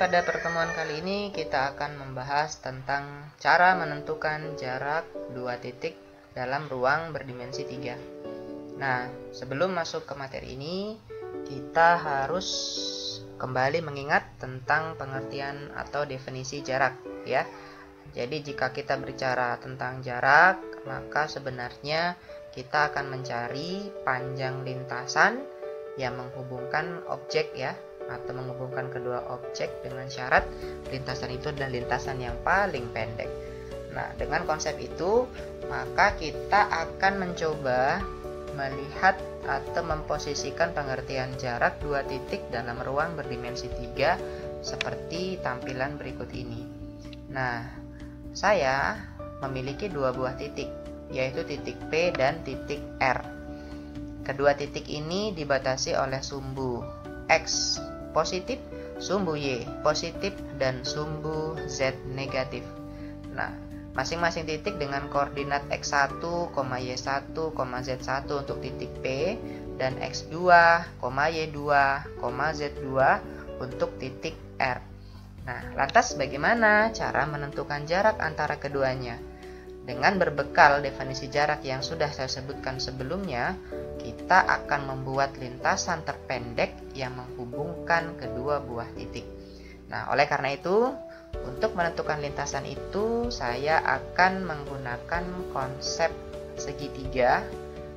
pada pertemuan kali ini kita akan membahas tentang cara menentukan jarak dua titik dalam ruang berdimensi 3. Nah, sebelum masuk ke materi ini, kita harus kembali mengingat tentang pengertian atau definisi jarak, ya. Jadi jika kita bicara tentang jarak, maka sebenarnya kita akan mencari panjang lintasan yang menghubungkan objek, ya, atau menghubungkan kedua objek dengan syarat lintasan itu adalah lintasan yang paling pendek. Nah, dengan konsep itu, maka kita akan mencoba melihat atau memposisikan pengertian jarak dua titik dalam ruang berdimensi 3 seperti tampilan berikut ini. Nah, saya memiliki dua buah titik, yaitu titik P dan titik R. Kedua titik ini dibatasi oleh sumbu X positif, sumbu Y positif, dan sumbu Z negatif. Nah, masing-masing titik dengan koordinat X1, Y1, Z1 untuk titik P dan X2, Y2, Z2 untuk titik R. Nah, lantas bagaimana cara menentukan jarak antara keduanya? Dengan berbekal definisi jarak yang sudah saya sebutkan sebelumnya, kita akan membuat lintasan terpendek yang menghubungkan kedua buah titik. Nah, oleh karena itu, untuk menentukan lintasan itu, saya akan menggunakan konsep segitiga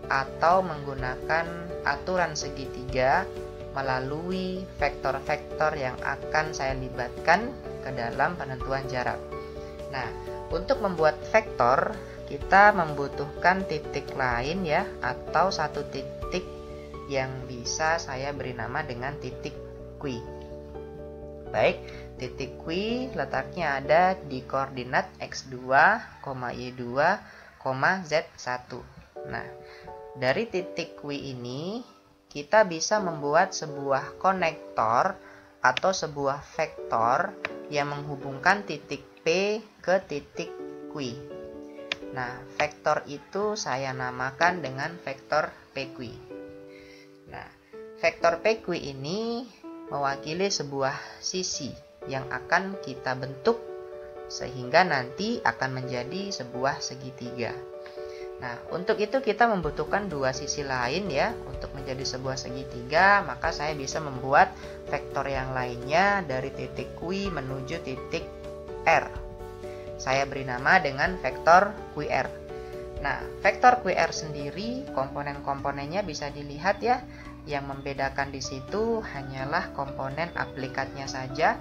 atau menggunakan aturan segitiga melalui vektor-vektor yang akan saya libatkan ke dalam penentuan jarak. Nah, untuk membuat vektor, kita membutuhkan titik lain, ya, atau satu titik yang bisa saya beri nama dengan titik Q. Baik, titik Q letaknya ada di koordinat X2, Y2, Z1. Nah, dari titik Q ini kita bisa membuat sebuah konektor atau sebuah vektor yang menghubungkan titik P ke titik Q. Nah, vektor itu saya namakan dengan vektor PQ. Nah, vektor PQ ini mewakili sebuah sisi yang akan kita bentuk sehingga nanti akan menjadi sebuah segitiga. Nah, untuk itu kita membutuhkan dua sisi lain, ya, untuk menjadi sebuah segitiga, maka saya bisa membuat vektor yang lainnya dari titik Q menuju titik R. Saya beri nama dengan vektor QR. Nah, vektor QR sendiri komponen-komponennya bisa dilihat, ya. Yang membedakan di situ hanyalah komponen aplikatnya saja.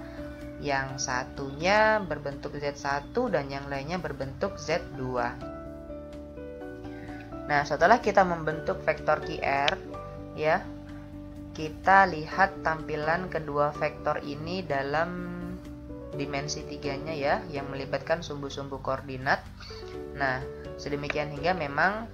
Yang satunya berbentuk Z1 dan yang lainnya berbentuk Z2. Nah, setelah kita membentuk vektor QR, ya, kita lihat tampilan kedua vektor ini dalam dimensi 3-nya, ya, yang melibatkan sumbu-sumbu koordinat. Nah, sedemikian hingga memang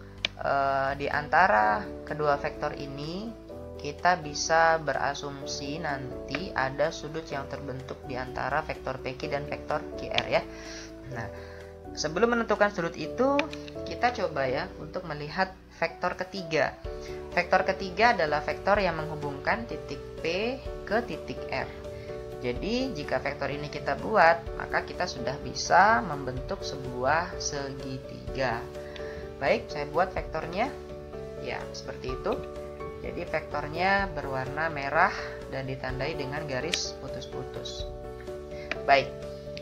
di antara kedua vektor ini kita bisa berasumsi nanti ada sudut yang terbentuk di antara vektor PQ dan vektor QR, ya. Nah, sebelum menentukan sudut itu, kita coba, ya, untuk melihat vektor ketiga. Vektor ketiga adalah vektor yang menghubungkan titik P ke titik R. Jadi, jika vektor ini kita buat, maka kita sudah bisa membentuk sebuah segitiga. Baik, saya buat vektornya. Ya, seperti itu. Jadi, vektornya berwarna merah dan ditandai dengan garis putus-putus. Baik.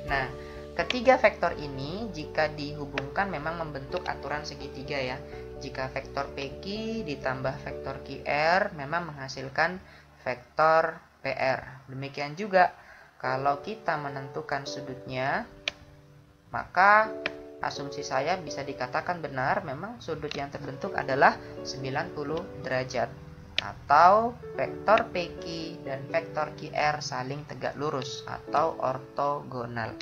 Nah, ketiga vektor ini jika dihubungkan memang membentuk aturan segitiga, ya. Jika vektor PQ ditambah vektor QR memang menghasilkan vektor PR. Demikian juga kalau kita menentukan sudutnya, maka asumsi saya bisa dikatakan benar, memang sudut yang terbentuk adalah 90 derajat atau vektor PQ dan vektor QR saling tegak lurus atau ortogonal.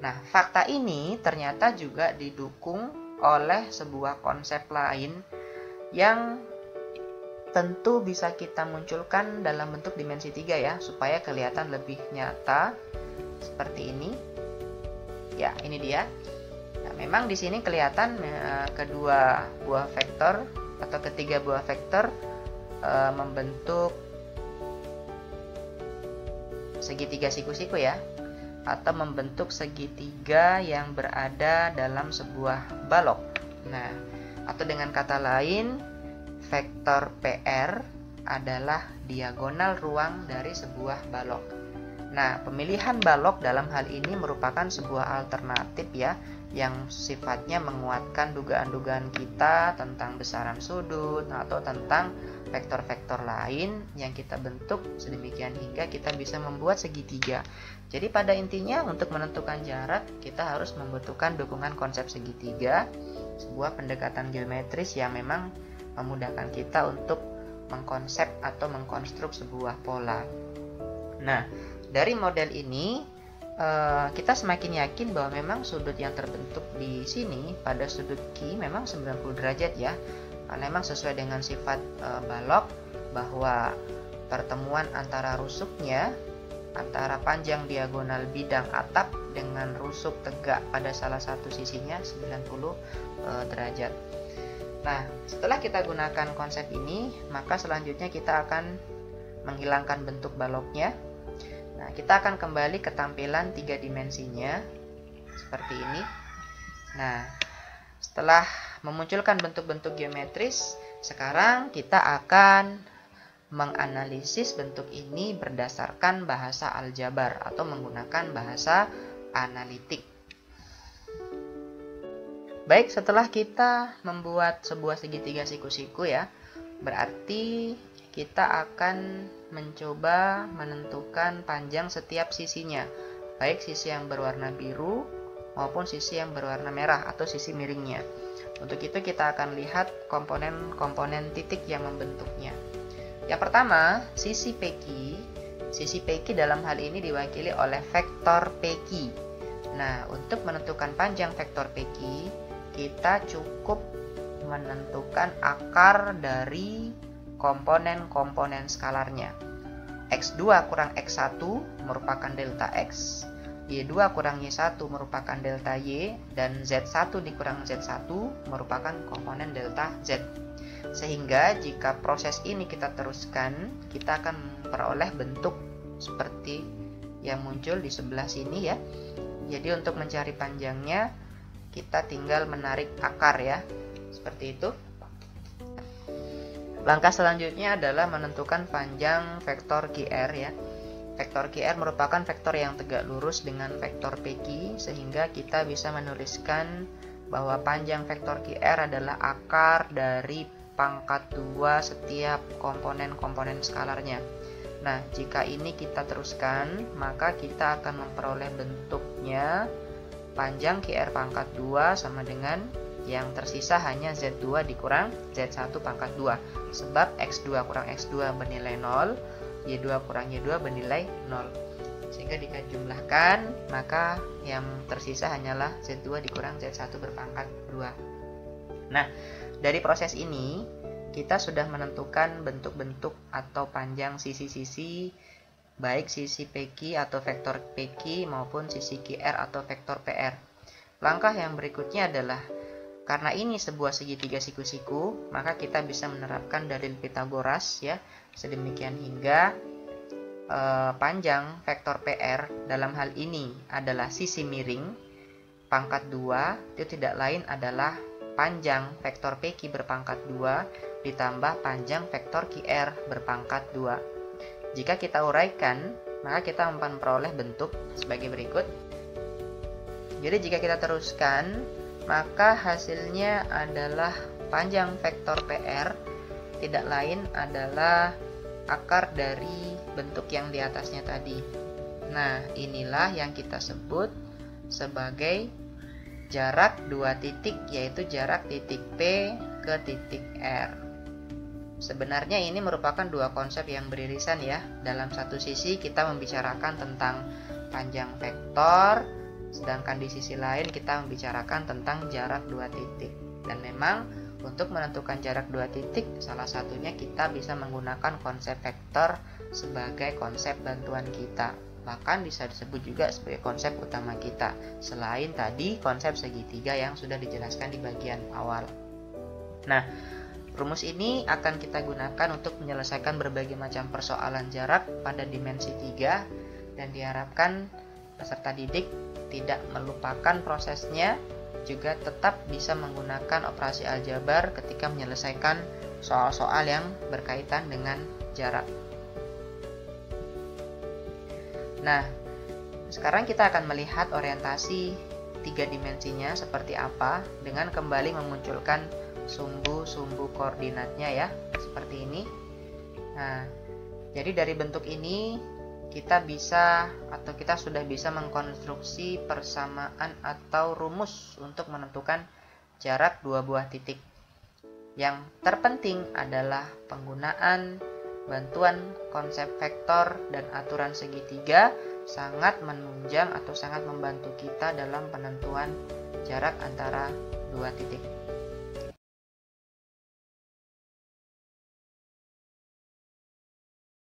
Nah, fakta ini ternyata juga didukung oleh sebuah konsep lain yang tentu bisa kita munculkan dalam bentuk dimensi 3, ya, supaya kelihatan lebih nyata seperti ini. Ya, ini dia. Nah, memang di sini kelihatan kedua buah vektor atau ketiga buah vektor membentuk segitiga siku-siku ya, atau membentuk segitiga yang berada dalam sebuah balok. Nah, atau dengan kata lain, vektor PR adalah diagonal ruang dari sebuah balok. Nah, pemilihan balok dalam hal ini merupakan sebuah alternatif ya, yang sifatnya menguatkan dugaan-dugaan kita tentang besaran sudut atau tentang vektor-vektor lain yang kita bentuk sedemikian hingga kita bisa membuat segitiga. Jadi pada intinya untuk menentukan jarak kita harus membutuhkan dukungan konsep segitiga, sebuah pendekatan geometris yang memang memudahkan kita untuk mengkonsep atau mengkonstruk sebuah pola. Nah, dari model ini kita semakin yakin bahwa memang sudut yang terbentuk di sini pada sudut Q memang 90 derajat ya. Karena memang sesuai dengan sifat balok bahwa pertemuan antara rusuknya antara panjang diagonal bidang atap dengan rusuk tegak pada salah satu sisinya 90 derajat. Nah, setelah kita gunakan konsep ini, maka selanjutnya kita akan menghilangkan bentuk baloknya. Nah, kita akan kembali ke tampilan 3 dimensinya seperti ini. Nah, setelah memunculkan bentuk-bentuk geometris, sekarang kita akan menganalisis bentuk ini berdasarkan bahasa aljabar atau menggunakan bahasa analitik. Baik, setelah kita membuat sebuah segitiga siku-siku ya, berarti kita akan mencoba menentukan panjang setiap sisinya, baik sisi yang berwarna biru maupun sisi yang berwarna merah atau sisi miringnya. Untuk itu kita akan lihat komponen-komponen titik yang membentuknya. Yang pertama, sisi PQ. Sisi PQ dalam hal ini diwakili oleh vektor PQ. Nah, untuk menentukan panjang vektor PQ, kita cukup menentukan akar dari komponen-komponen skalarnya. X2 kurang X1 merupakan delta X, Y2 kurang Y1 merupakan delta Y, dan Z1 dikurang Z1 merupakan komponen delta Z. Sehingga jika proses ini kita teruskan, kita akan memperoleh bentuk seperti yang muncul di sebelah sini ya. Jadi untuk mencari panjangnya, kita tinggal menarik akar ya, seperti itu. Langkah selanjutnya adalah menentukan panjang vektor QR ya. Vektor QR merupakan vektor yang tegak lurus dengan vektor PQ, sehingga kita bisa menuliskan bahwa panjang vektor QR adalah akar dari pangkat 2 setiap komponen-komponen skalarnya. Nah, jika ini kita teruskan, maka kita akan memperoleh bentuknya panjang QR pangkat 2 sama dengan yang tersisa hanya Z2 dikurang Z1 pangkat 2, sebab X2 kurang X2 bernilai 0, Y2 kurang Y2 bernilai 0. Sehingga jika jumlahkan, maka yang tersisa hanyalah Z2 dikurang Z1 berpangkat 2. Nah, dari proses ini kita sudah menentukan bentuk-bentuk atau panjang sisi-sisi, baik sisi PQ atau vektor PQ maupun sisi QR atau vektor PR. Langkah yang berikutnya adalah, karena ini sebuah segitiga siku-siku, maka kita bisa menerapkan dalil Pitagoras ya, sedemikian hingga panjang vektor PR dalam hal ini adalah sisi miring pangkat 2, itu tidak lain adalah panjang vektor PQ berpangkat 2 ditambah panjang vektor QR berpangkat 2. Jika kita uraikan, maka kita memperoleh bentuk sebagai berikut. Jadi jika kita teruskan, maka hasilnya adalah panjang vektor PR tidak lain adalah akar dari bentuk yang di atasnya tadi. Nah, inilah yang kita sebut sebagai jarak dua titik, yaitu jarak titik P ke titik R. Sebenarnya ini merupakan dua konsep yang beririsan ya. Dalam satu sisi kita membicarakan tentang panjang vektor, sedangkan di sisi lain kita membicarakan tentang jarak dua titik. Dan memang untuk menentukan jarak dua titik, salah satunya kita bisa menggunakan konsep vektor sebagai konsep bantuan kita. Bahkan bisa disebut juga sebagai konsep utama kita, selain tadi konsep segitiga yang sudah dijelaskan di bagian awal. Nah, rumus ini akan kita gunakan untuk menyelesaikan berbagai macam persoalan jarak pada dimensi 3 dan diharapkan peserta didik tidak melupakan prosesnya, juga tetap bisa menggunakan operasi aljabar ketika menyelesaikan soal-soal yang berkaitan dengan jarak. Nah, sekarang kita akan melihat orientasi 3 dimensinya seperti apa dengan kembali memunculkan sumbu-sumbu koordinatnya ya, seperti ini. Nah, jadi dari bentuk ini kita sudah bisa mengkonstruksi persamaan atau rumus untuk menentukan jarak dua buah titik. Yang terpenting adalah penggunaan bantuan konsep vektor dan aturan segitiga sangat menunjang atau sangat membantu kita dalam penentuan jarak antara dua titik.